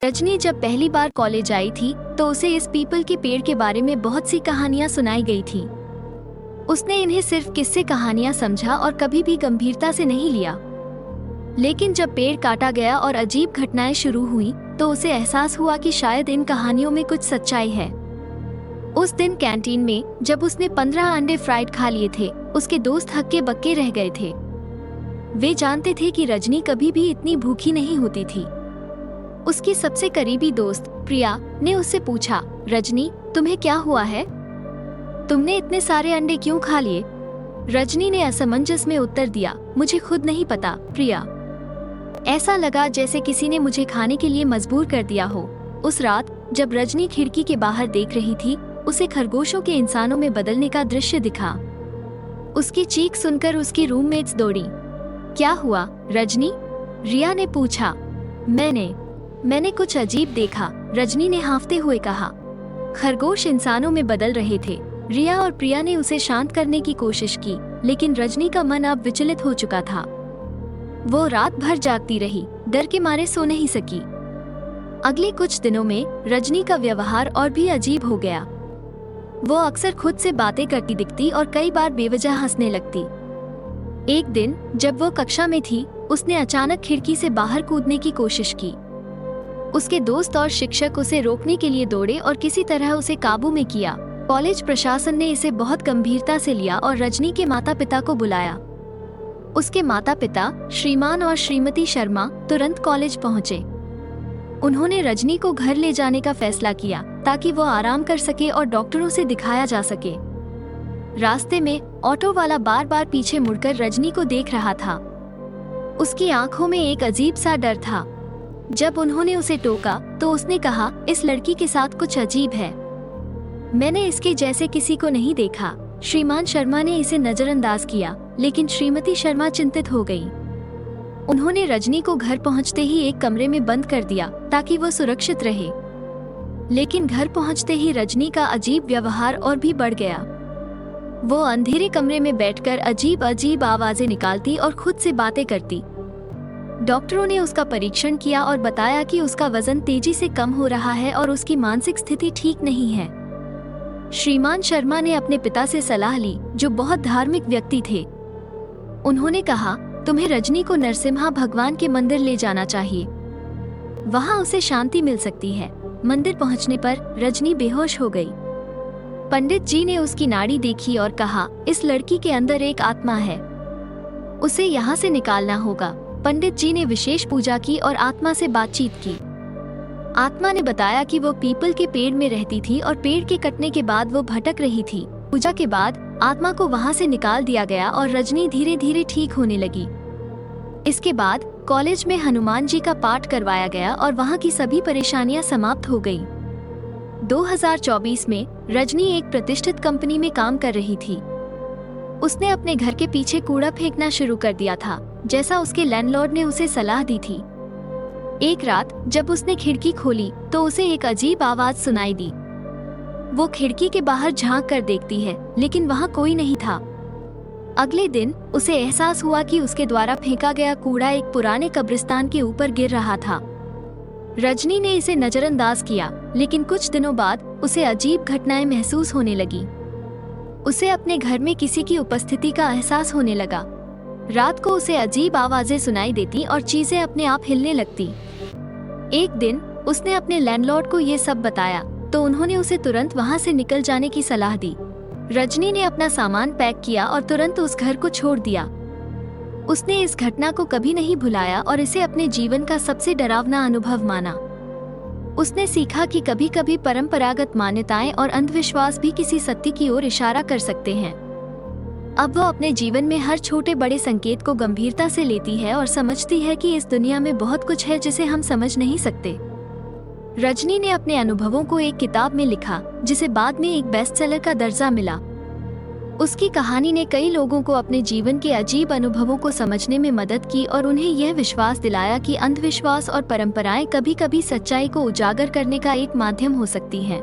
रजनी जब पहली बार कॉलेज आई थी तो उसे इस पीपल के पेड़ के बारे में बहुत सी कहानियां सुनाई गई थी। उसने इन्हें सिर्फ किस्से कहानियां समझा और कभी भी गंभीरता से नहीं लिया। लेकिन जब पेड़ काटा गया और अजीब घटनाएं शुरू हुई तो उसे एहसास हुआ कि शायद इन कहानियों में कुछ सच्चाई है। उस दिन कैंटीन में जब उसने 15 अंडे फ्राइड खा लिए थे, उसके दोस्त हक्के बक्के रह गए थे। वे जानते थे कि रजनी कभी भी इतनी भूखी नहीं होती थी। उसकी सबसे करीबी दोस्त प्रिया ने उससे पूछा, रजनी तुम्हें क्या हुआ है? तुमने इतने सारे अंडे क्यों खा लिए? रजनी ने असमंजस में उत्तर दिया, मुझे खुद नहीं पता प्रिया। ऐसा लगा जैसे किसी ने मुझे खाने के लिए मजबूर कर दिया हो। उस रात जब रजनी खिड़की के बाहर देख रही थी, उसे खरगोशों के इंसानों में बदलने का दृश्य दिखा। उसकी चीख सुनकर उसकी रूममेट्स दौड़ी। क्या हुआ रजनी? रिया ने पूछा। मैंने कुछ अजीब देखा, रजनी ने हांफते हुए कहा। खरगोश इंसानों में बदल रहे थे। रिया और प्रिया ने उसे शांत करने की कोशिश की, लेकिन रजनी का मन अब विचलित हो चुका था। वो रात भर जागती रही, डर के मारे सो नहीं सकी। अगले कुछ दिनों में रजनी का व्यवहार और भी अजीब हो गया। वो अक्सर खुद से बातें करती दिखती और कई बार बेवजह हंसने लगती। एक दिन जब वो कक्षा में थी, उसने अचानक खिड़की से बाहर कूदने की कोशिश की। उसके दोस्त और शिक्षक उसे रोकने के लिए दौड़े और किसी तरह उसे काबू में किया। कॉलेज प्रशासन ने इसे बहुत गंभीरता से लिया और रजनी के माता पिता को बुलाया। उसके माता पिता श्रीमान और श्रीमती शर्मा तुरंत कॉलेज पहुंचे। उन्होंने रजनी को घर ले जाने का फैसला किया ताकि वो आराम कर सके और डॉक्टरों से दिखाया जा सके। रास्ते में ऑटो वाला बार बार पीछे मुड़कर रजनी को देख रहा था। उसकी आंखों में एक अजीब सा डर था। जब उन्होंने उसे टोका तो उसने कहा, इस लड़की के साथ कुछ अजीब है। मैंने इसके जैसे किसी को नहीं देखा। श्रीमान शर्मा ने इसे नजरअंदाज किया, लेकिन श्रीमती शर्मा चिंतित हो गई। उन्होंने रजनी को घर पहुंचते ही एक कमरे में बंद कर दिया ताकि वो सुरक्षित रहे। लेकिन घर पहुंचते ही रजनी का अजीब व्यवहार और भी बढ़ गया। वो अंधेरे कमरे में बैठकर अजीब अजीब आवाजें निकालती और खुद से बातें करती। डॉक्टरों ने उसका परीक्षण किया और बताया कि उसका वजन तेजी से कम हो रहा है और उसकी मानसिक स्थिति ठीक नहीं है। श्रीमान शर्मा ने अपने पिता से सलाह ली, जो बहुत धार्मिक व्यक्ति थे। उन्होंने कहा, तुम्हें रजनी को नरसिम्हा भगवान के मंदिर ले जाना चाहिए। वहां उसे शांति मिल सकती है। मंदिर पहुंचने पर रजनी बेहोश हो गई। पंडित जी ने उसकी नाड़ी देखी और कहा, इस लड़की के अंदर एक आत्मा है, उसे यहाँ से निकालना होगा। पंडित जी ने विशेष पूजा की और आत्मा से बातचीत की। आत्मा ने बताया कि वो पीपल के पेड़ में रहती थी और पेड़ के कटने के बाद वो भटक रही थी। पूजा के बाद आत्मा को वहाँ से निकाल दिया गया और रजनी धीरे धीरे ठीक होने लगी। इसके बाद कॉलेज में हनुमान जी का पाठ करवाया गया और वहाँ की सभी परेशानियां समाप्त हो गयी। 2024 में रजनी एक प्रतिष्ठित कंपनी में काम कर रही थी। उसने अपने घर के पीछे कूड़ा फेंकना शुरू कर दिया था, जैसा उसके लैंडलॉर्ड ने उसे सलाह दी थी। एक रात जब उसने खिड़की खोली तो उसे एक अजीब आवाज सुनाई दी। वो खिड़की के बाहर झांक कर देखती है, लेकिन वहाँ कोई नहीं था। अगले दिन उसे एहसास हुआ कि उसके द्वारा फेंका गया कूड़ा एक पुराने कब्रिस्तान के ऊपर गिर रहा था। रजनी ने इसे नजरअंदाज किया, लेकिन कुछ दिनों बाद उसे अजीब घटनाएं महसूस होने लगी। उसे अपने घर में किसी की उपस्थिति का एहसास होने लगा। रात को उसे अजीब आवाजें सुनाई देती और चीजें अपने आप हिलने लगती। एक दिन उसने अपने लैंडलॉर्ड को ये सब बताया तो उन्होंने उसे तुरंत वहाँ से निकल जाने की सलाह दी। रजनी ने अपना सामान पैक किया और तुरंत उस घर को छोड़ दिया। उसने इस घटना को कभी नहीं भुलाया और इसे अपने जीवन का सबसे डरावना अनुभव माना। उसने सीखा कि कभी कभी परंपरागत मान्यताएं और अंधविश्वास भी किसी सत्य की ओर इशारा कर सकते हैं। अब वो अपने जीवन में हर छोटे बड़े संकेत को गंभीरता से लेती है और समझती है कि इस दुनिया में बहुत कुछ है जिसे हम समझ नहीं सकते। रजनी ने अपने अनुभवों को एक किताब में लिखा, जिसे बाद में एक बेस्टसेलर का दर्जा मिला। उसकी कहानी ने कई लोगों को अपने जीवन के अजीब अनुभवों को समझने में मदद की और उन्हें यह विश्वास दिलाया कि अंधविश्वास और परंपराएं कभी कभी सच्चाई को उजागर करने का एक माध्यम हो सकती हैं।